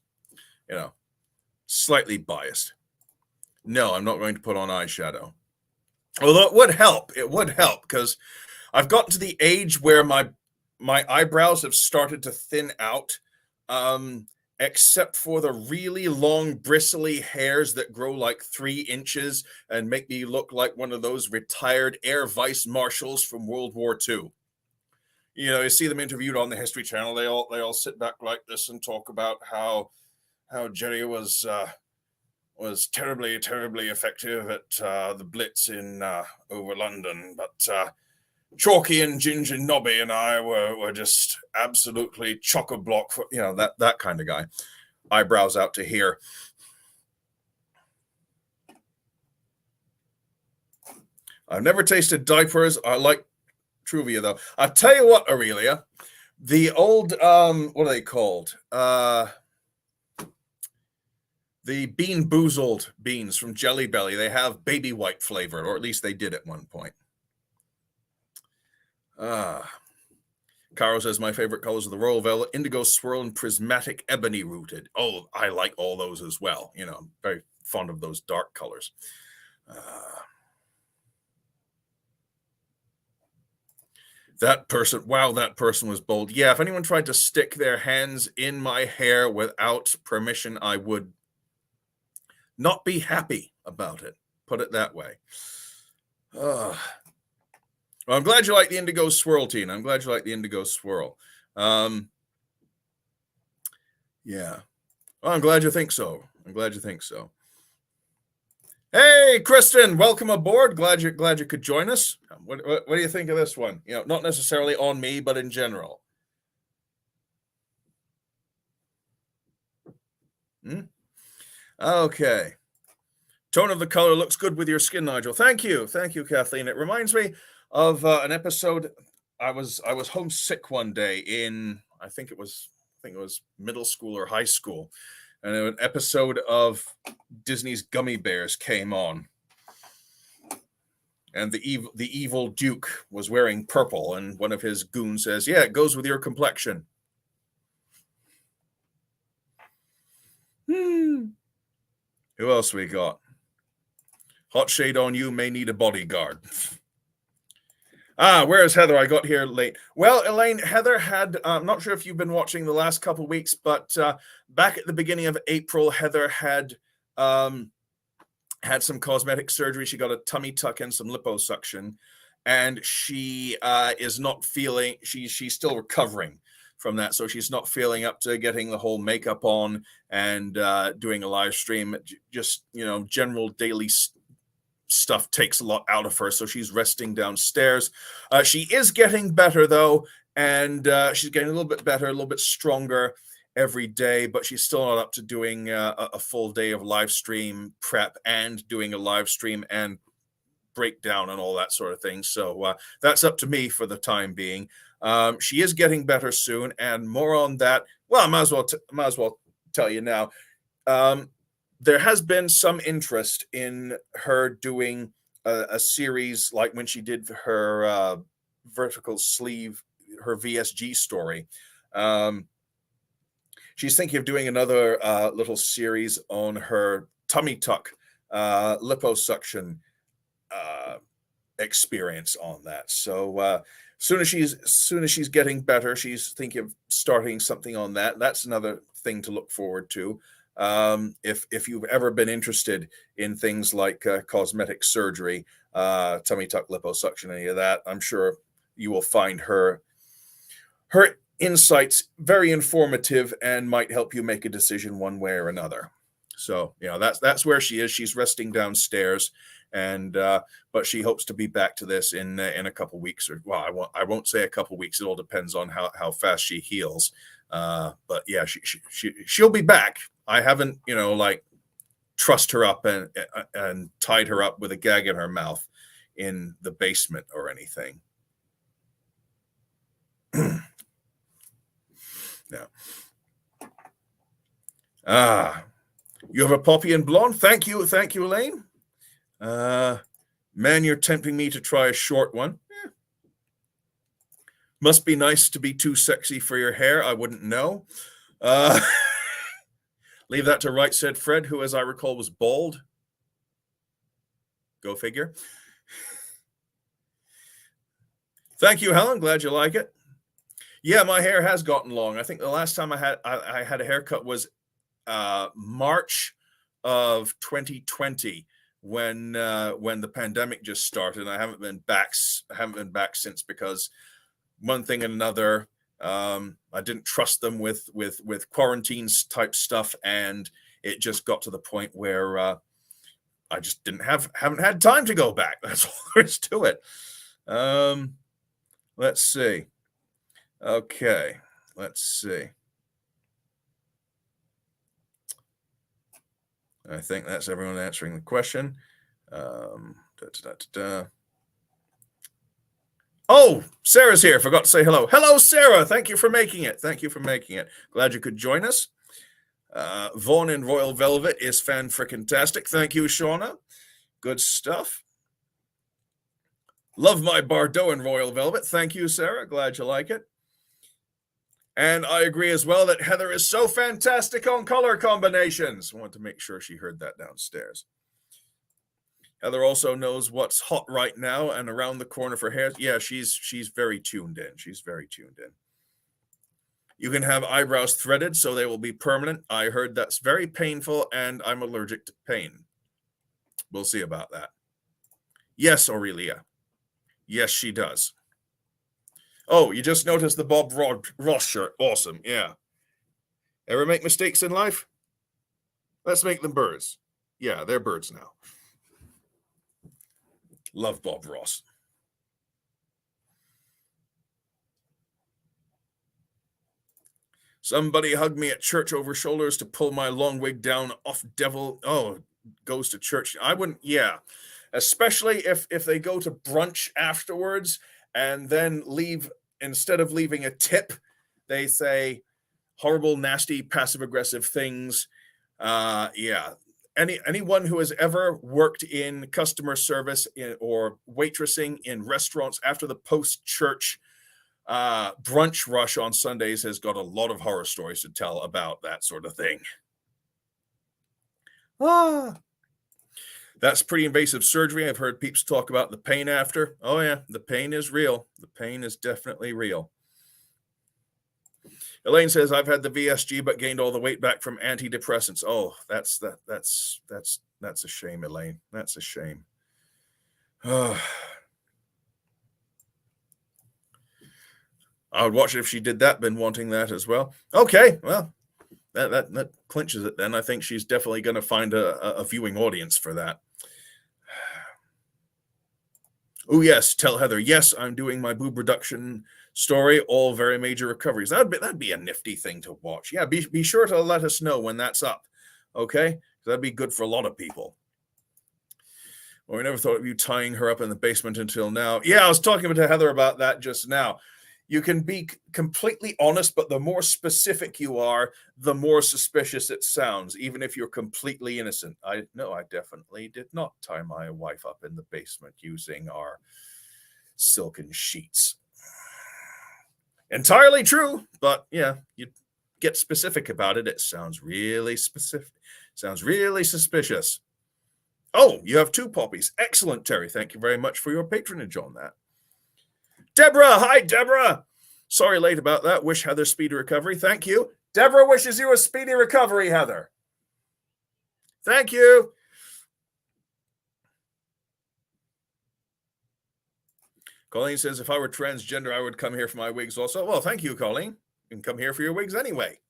Slightly biased. No, I'm not going to put on eyeshadow. Although it would help. It would help because I've gotten to the age where my eyebrows have started to thin out, except for the really long bristly hairs that grow like 3 inches and make me look like one of those retired air vice marshals from World War II. You see them interviewed on the History Channel. They all sit back like this and talk about how Jerry was terribly, terribly effective at the Blitz in over London, but Chalky and Ginger Nobby and I were just absolutely chock-a-block for that kind of guy. Eyebrows out to here. I've never tasted diapers. I like Truvia though. I tell you what, Aurelia, the old what are they called? The Bean Boozled beans from Jelly Belly, they have baby white flavored, or at least they did at one point. Caro says, my favorite colors are the royal velvet, indigo swirl, and prismatic ebony rooted. Oh, I like all those as well. You know, I'm very fond of those dark colors. That person, wow, that person was bold. Yeah, if anyone tried to stick their hands in my hair without permission, I would not be happy about it. Put it that way. Well, I'm glad you like the indigo swirl, Tina. I'm glad you like the indigo swirl. Yeah. Well, I'm glad you think so. I'm glad you think so. Hey, Kristen, welcome aboard. Glad you could join us. What do you think of this one? You know, not necessarily on me, but in general. Okay. Tone of the color looks good with your skin, Nigel. Thank you, Kathleen. It reminds me of an episode. I was homesick one day in I think it was middle school or high school, and an episode of Disney's Gummy Bears came on, and the evil Duke was wearing purple, and one of his goons says, "Yeah, it goes with your complexion." Who else we got? Hot shade on you, may need a bodyguard. Where's Heather? I got here late. Well, Elaine, Heather had, I'm not sure if you've been watching the last couple of weeks, but back at the beginning of April, Heather had some cosmetic surgery. She got a tummy tuck and some liposuction, and she is not feeling, she's still recovering from that. So she's not feeling up to getting the whole makeup on and doing a live stream. Just, general daily stuff takes a lot out of her, so she's resting downstairs. She is getting better though, and she's getting a little bit better, a little bit stronger every day, but she's still not up to doing a full day of live stream prep and doing a live stream and breakdown and all that sort of thing. So that's up to me for the time being. She is getting better soon, and more on that. Well, I might as well tell you now. There has been some interest in her doing a series like when she did her vertical sleeve, her VSG story. She's thinking of doing another little series on her tummy tuck liposuction experience on that. So soon as she's getting better, she's thinking of starting something on that. That's another thing to look forward to. If you've ever been interested in things like cosmetic surgery, tummy tuck liposuction, any of that, I'm sure you will find her insights very informative and might help you make a decision one way or another. So, that's where she is. She's resting downstairs, and but she hopes to be back to this in a couple weeks. Or, well, I won't say a couple weeks. It all depends on how fast she heals. But yeah, she'll be back. I haven't, trussed her up and tied her up with a gag in her mouth in the basement or anything. No. You have a poppy and blonde. Thank you, Elaine. Man, you're tempting me to try a short one. Must be nice to be too sexy for your hair. I wouldn't know. Leave that to Right Said Fred, who, as I recall, was bald. Go figure. Thank you, Helen. Glad you like it. Yeah, my hair has gotten long. I think the last time I had a haircut was March of 2020, when the pandemic just started. And I haven't been back since, because one thing and another. I didn't trust them with quarantines type stuff, and it just got to the point where I just haven't had time to go back. That's all there is to it. Let's see. Okay, let's see. I think that's everyone answering the question. Oh, Sarah's here. Forgot to say hello. Hello, Sarah. Thank you for making it. Glad you could join us. Vaughn in Royal Velvet is fan-frickin-tastic. Thank you, Shauna. Good stuff. Love my Bardot in Royal Velvet. Thank you, Sarah. Glad you like it. And I agree as well that Heather is so fantastic on color combinations. I want to make sure she heard that downstairs. Heather also knows what's hot right now and around the corner for hair. Yeah, she's very tuned in. She's very tuned in. You can have eyebrows threaded, so they will be permanent. I heard that's very painful, and I'm allergic to pain. We'll see about that. Yes, Aurelia. Yes, she does. Oh, you just noticed the Bob Ross shirt. Awesome, yeah. Ever make mistakes in life? Let's make them birds. Yeah, they're birds now. Love Bob Ross. Somebody hugged me at church over shoulders to pull my long wig down off devil. Oh, goes to church. I wouldn't, yeah. Especially if they go to brunch afterwards and then leave, instead of leaving a tip, they say horrible, nasty, passive-aggressive things. Yeah. Anyone who has ever worked in customer service or waitressing in restaurants after the post-church brunch rush on Sundays has got a lot of horror stories to tell about that sort of thing. That's pretty invasive surgery. I've heard peeps talk about the pain after. Oh yeah, the pain is real. The pain is definitely real. Elaine says, I've had the VSG but gained all the weight back from antidepressants. Oh, that's a shame, Elaine. That's a shame. I would watch it if she did that, been wanting that as well. Okay, well, that clinches it then. I think she's definitely going to find a viewing audience for that. Oh, yes, tell Heather, yes, I'm doing my boob reduction story, all very major recoveries. That'd be a nifty thing to watch. Yeah, be sure to let us know when that's up, okay? That'd be good for a lot of people. Well, we never thought of you tying her up in the basement until now. Yeah, I was talking to Heather about that just now. You can be completely honest, but the more specific you are, the more suspicious it sounds, even if you're completely innocent. I definitely did not tie my wife up in the basement using our silken sheets. Entirely true, but yeah, you get specific about it. It sounds really specific. Sounds really suspicious. Oh, you have 2 poppies. Excellent, Terry. Thank you very much for your patronage on that. Deborah, hi, Deborah. Sorry late about that. Wish Heather speedy recovery. Thank you. Deborah wishes you a speedy recovery, Heather. Thank you. Colleen says, if I were transgender, I would come here for my wigs also. Well, thank you, Colleen. You can come here for your wigs anyway.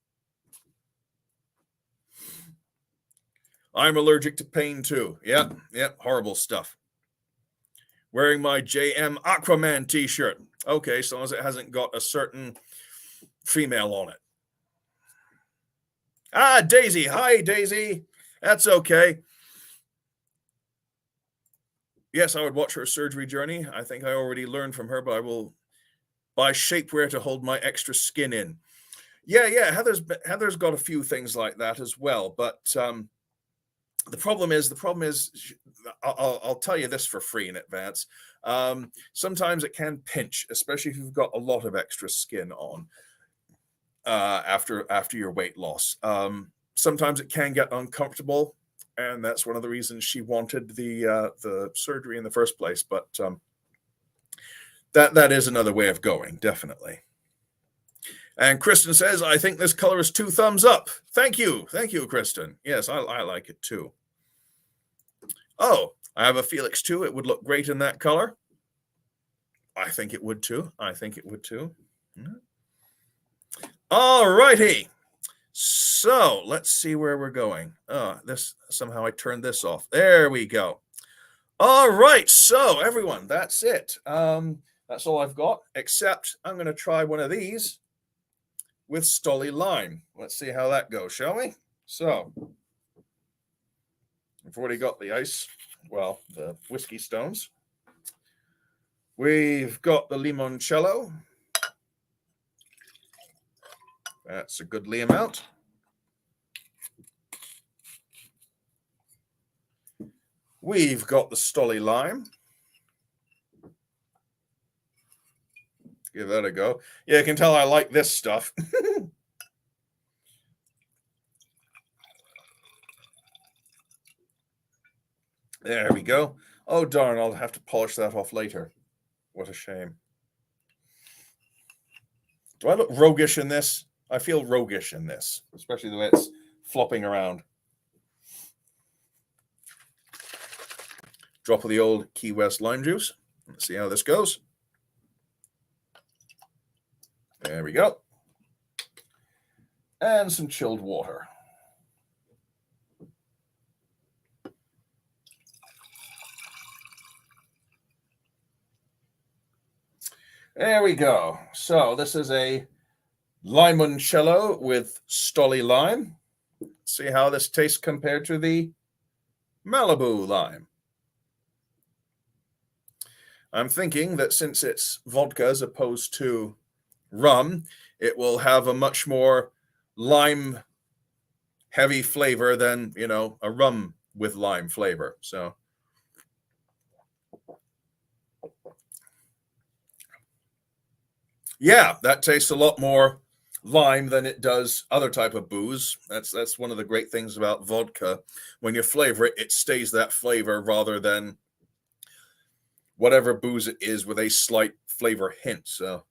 I'm allergic to pain too. Yep, horrible stuff. Wearing my JM Aquaman t-shirt. Okay, so long as it hasn't got a certain female on it. Ah, Daisy. Hi, Daisy. That's okay. Yes, I would watch her surgery journey. I think I already learned from her, but I will buy shapewear to hold my extra skin in. Yeah. Heather's got a few things like that as well, but the problem is, I'll tell you this for free in advance. Sometimes it can pinch, especially if you've got a lot of extra skin on after your weight loss. Sometimes it can get uncomfortable, and that's one of the reasons she wanted the surgery in the first place. But that is another way of going, definitely. And Kristen says, I think this color is 2 thumbs up. Thank you, Kristen. Yes, I like it too. Oh, I have a Felix too. It would look great in that color. I think it would too. All righty. So let's see where we're going. Somehow I turned this off. There we go. All right. So everyone, that's it. That's all I've got, except I'm going to try one of these with Stolly Lime. Let's see how that goes, shall we? So I've already got the ice, the whiskey stones. We've got the limoncello. That's a goodly amount. We've got the Stolly Lime. give that a go. Yeah, you can tell I like this stuff. There we go. Oh, darn, I'll have to polish that off later. What a shame. Do I look roguish in this? I feel roguish in this, especially the way it's flopping around. Drop of the old Key West lime juice. Let's see how this goes. There we go. And some chilled water. There we go. So this is a limoncello with Stoli lime. Let's see how this tastes compared to the Malibu lime. I'm thinking that since it's vodka as opposed to rum, it will have a much more lime heavy flavor than, you know, a rum with lime flavor. So yeah, that tastes a lot more lime than it does other type of booze. That's one of the great things about vodka. When you flavor it, it stays that flavor rather than whatever booze it is with a slight flavor hint. So,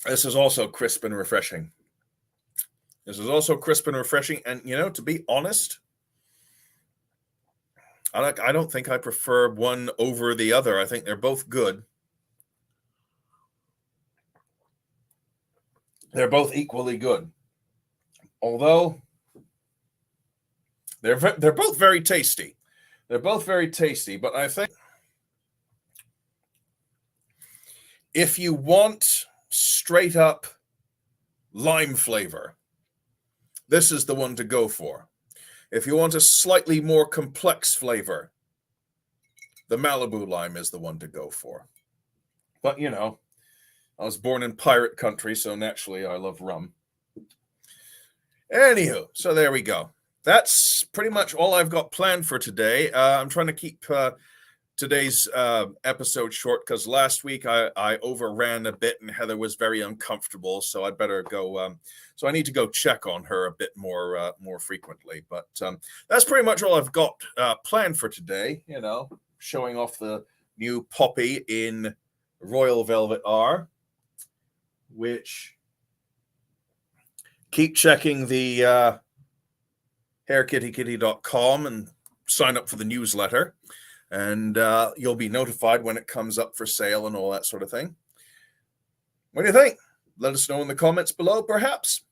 this is also crisp and refreshing. This is also crisp and refreshing. And, you know, to be honest, I don't think I prefer one over the other. I think they're both good. They're both equally good. Although they're both very tasty. They're both very tasty, but I think if you want straight up lime flavor, this is the one to go for. If you want a slightly more complex flavor, the Malibu lime is the one to go for. But, you know, I was born in pirate country, so naturally I love rum. Anywho, so there we go. That's pretty much all I've got planned for today. I'm trying to keep today's episode short because last week I overran a bit and Heather was very uncomfortable, so I'd better go. So I need to go check on her a bit more frequently. But that's pretty much all I've got planned for today. You know, showing off the new Poppy in Royal Velvet R, which keep checking the hairkittykitty.com and sign up for the newsletter. And you'll be notified when it comes up for sale and all that sort of thing. What do you think? Let us know in the comments below, perhaps.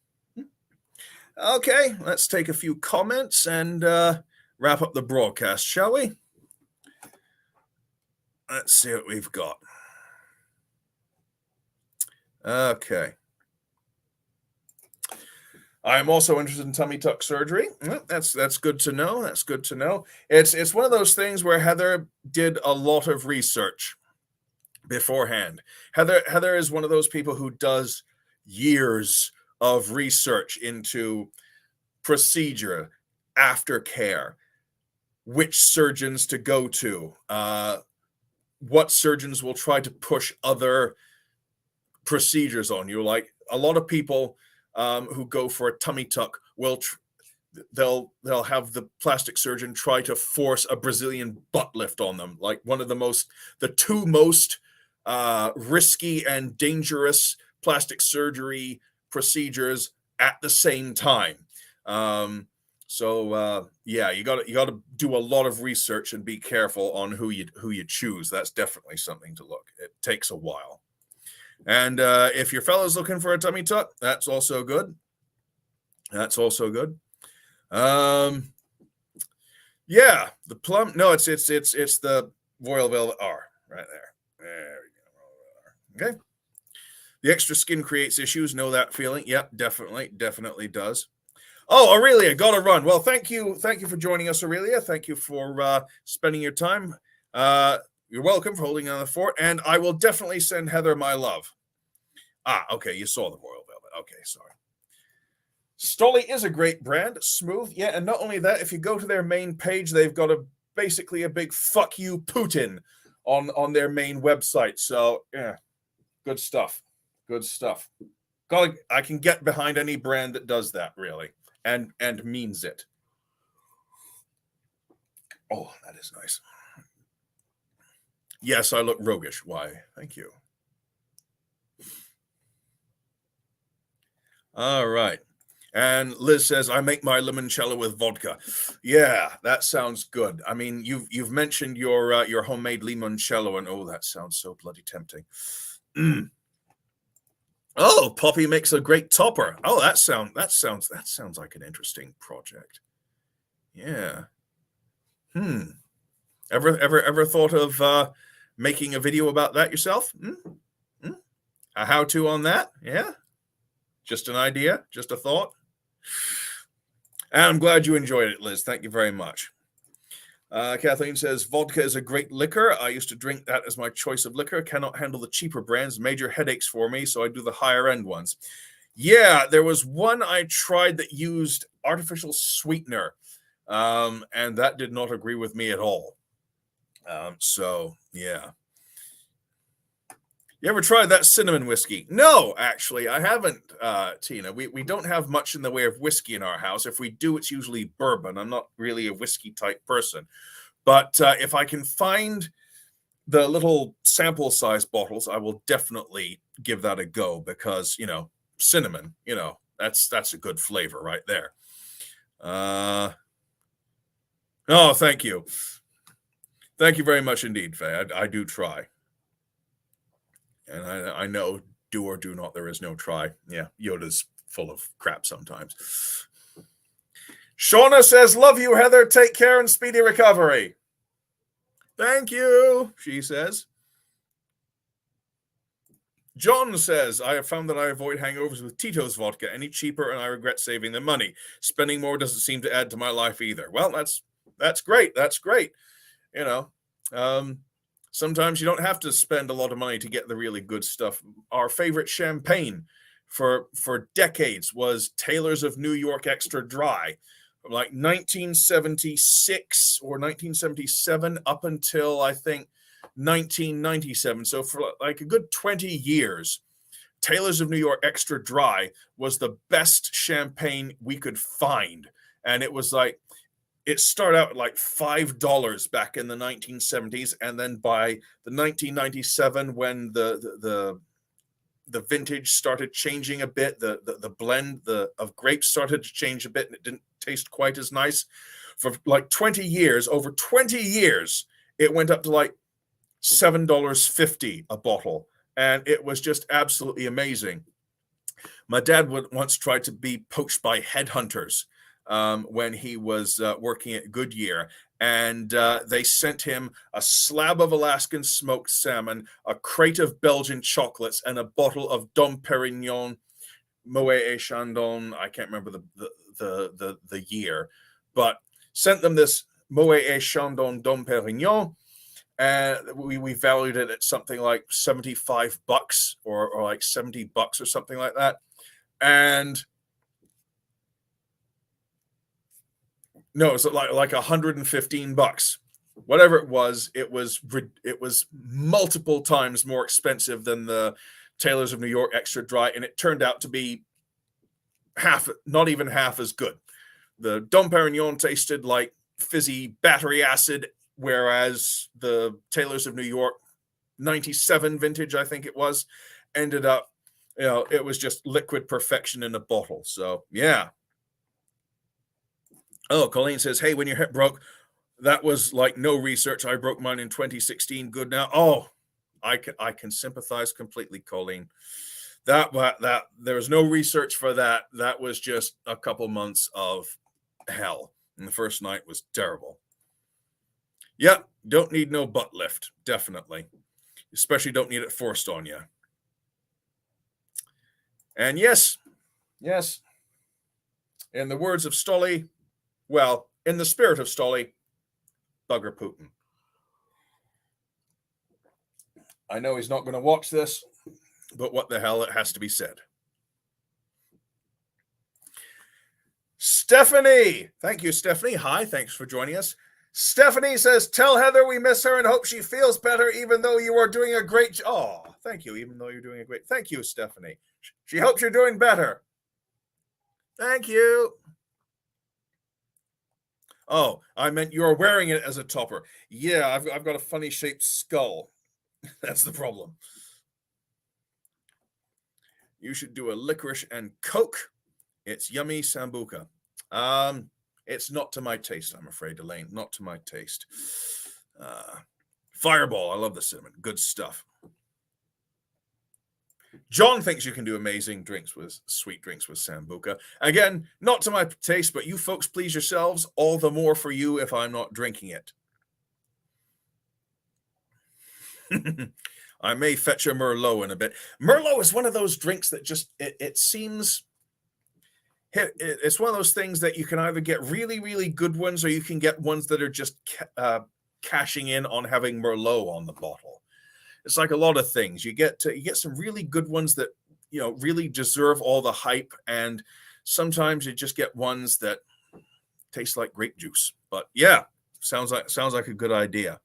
Okay, let's take a few comments and wrap up the broadcast, shall we? Let's see what we've got. Okay. I'm also interested in tummy tuck surgery. That's good to know. That's good to know. It's one of those things where Heather did a lot of research beforehand. Heather is one of those people who does years of research into procedure, aftercare, which surgeons to go to, what surgeons will try to push other procedures on you. Like a lot of people who go for a tummy tuck will they'll have the plastic surgeon try to force a Brazilian butt lift on them, like one of the two most risky and dangerous plastic surgery procedures at the same time. Yeah, you got to do a lot of research and be careful on who you choose. That's definitely something to look. It takes a while. And if your fellow's looking for a tummy tuck, that's also good. That's also good. Yeah, the plum. No, it's the Royal Velvet R right there. There we go. Okay. The extra skin creates issues. Know that feeling? Yep, definitely does. Oh, Aurelia, gotta run. Well, thank you for joining us, Aurelia. Thank you for spending your time. You're welcome for holding on the fort, and I will definitely send Heather my love. Okay, you saw the Royal Velvet. Okay, sorry. Stoli is a great brand, smooth. Yeah, and not only that, if you go to their main page, they've got basically a big "fuck you, Putin" on their main website. So yeah, good stuff. Good stuff. God, I can get behind any brand that does that, really, and means it. Oh, that is nice. Yes, I look roguish. Why? Thank you. All right. And Liz says, I make my limoncello with vodka. Yeah, that sounds good. I mean, you've mentioned your homemade limoncello, and oh, that sounds so bloody tempting. Mm. Oh, Poppy makes a great topper. Oh, that sounds like an interesting project. Yeah. Ever thought of making a video about that yourself? A how-to on that? Yeah. Just an idea, just a thought. And I'm glad you enjoyed it, Liz. Thank you very much. Kathleen says, vodka is a great liquor. I used to drink that as my choice of liquor. Cannot handle the cheaper brands. Major headaches for me, so I do the higher end ones. Yeah, there was one I tried that used artificial sweetener, and that did not agree with me at all. So, yeah. You ever tried that cinnamon whiskey? No, actually, I haven't, Tina. We don't have much in the way of whiskey in our house. If we do, it's usually bourbon. I'm not really a whiskey type person. But if I can find the little sample size bottles, I will definitely give that a go because, cinnamon, that's a good flavor right there. Oh, thank you. Thank you very much indeed, Faye. I do try. And I know do or do not, there is no try. Yeah, Yoda's full of crap sometimes. Shauna says, love you, Heather. Take care and speedy recovery. Thank you, she says. John says, I have found that I avoid hangovers with Tito's vodka. Any cheaper and I regret saving the money. Spending more doesn't seem to add to my life either. Well, that's great. That's great. Sometimes you don't have to spend a lot of money to get the really good stuff. Our favorite champagne for decades was Taylor's of New York Extra Dry, from like 1976 or 1977 up until I think 1997. So for like a good 20 years, Taylor's of New York Extra Dry was the best champagne we could find. And it was like, it started out at like $5 back in the 1970s, and then by the 1997, when the vintage started changing a bit, the blend of grapes started to change a bit, and it didn't taste quite as nice. For like 20 years, over 20 years, it went up to like $7.50 a bottle, and it was just absolutely amazing. My dad once tried to be poached by headhunters when he was working at Goodyear. And they sent him a slab of Alaskan smoked salmon, a crate of Belgian chocolates, and a bottle of Dom Perignon, Moet et Chandon. I can't remember the year, but sent them this Moet et Chandon Dom Perignon. And we valued it at something like $75 or like $70 or something like that. And no, it's like $115. Whatever it was multiple times more expensive than the Taylor's of New York Extra Dry, and it turned out to be not even half as good. The Dom Perignon tasted like fizzy battery acid, whereas the Taylor's of New York 97 vintage, I think it was, ended up, it was just liquid perfection in a bottle. So yeah. Oh, Colleen says, hey, when your hip broke, that was like no research. I broke mine in 2016. Good now. Oh, I can sympathize completely, Colleen. That there was no research for that. That was just a couple months of hell. And the first night was terrible. Yep, don't need no butt lift. Definitely. Especially don't need it forced on you. And yes, in the words of Stolly, well, in the spirit of Stolly, bugger Putin. I know he's not going to watch this, but what the hell, it has to be said. Stephanie. Thank you, Stephanie. Hi, thanks for joining us. Stephanie says, tell Heather we miss her and hope she feels better, even though you are doing a great job. Oh, thank you. Even though you're doing a great, thank you, Stephanie. She hopes you're doing better. Thank you. Oh, I meant you're wearing it as a topper. Yeah, I've got a funny shaped skull. That's the problem. You should do a licorice and Coke. It's yummy sambuca. It's not to my taste, I'm afraid, Elaine. Not to my taste. Fireball. I love the cinnamon. Good stuff. John thinks you can do amazing sweet drinks with sambuca. Again, not to my taste, but you folks please yourselves. All the more for you if I'm not drinking it. I may fetch a Merlot in a bit. Merlot is one of those drinks that just, it seems, it's one of those things that you can either get really, really good ones or you can get ones that are just cashing in on having Merlot on the bottle. It's like a lot of things. You get some really good ones that, you know, really deserve all the hype. And sometimes you just get ones that taste like grape juice. But yeah, sounds like a good idea.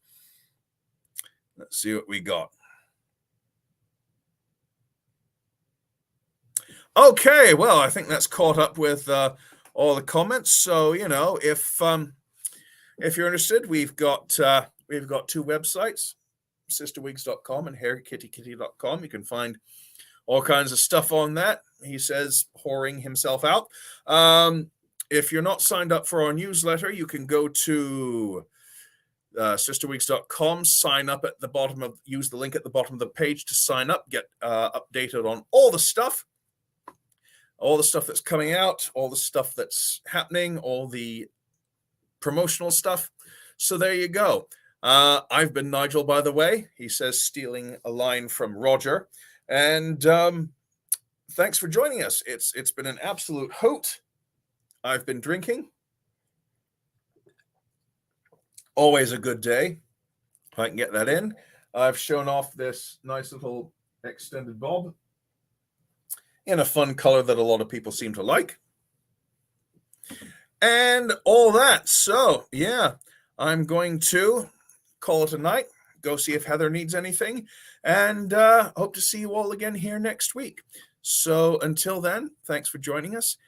Let's see what we got. Okay, well, I think that's caught up with all the comments. So, you know, if you're interested, we've got two websites, CysterWigs.com and HairKittyKitty.com. You can find all kinds of stuff on that. He says, whoring himself out. If you're not signed up for our newsletter, you can go to CysterWigs.com, sign up at the bottom of, use the link at the bottom of the page to sign up, get updated on all the stuff that's coming out, all the stuff that's happening, all the promotional stuff. So there you go. I've been Nigel, by the way. He says, stealing a line from Roger. And thanks for joining us. It's been an absolute hoot. I've been drinking. Always a good day. If I can get that in. I've shown off this nice little extended bob in a fun color that a lot of people seem to like. And all that. So, yeah, I'm going to call it a night, go see if Heather needs anything, and hope to see you all again here next week. So until then, thanks for joining us.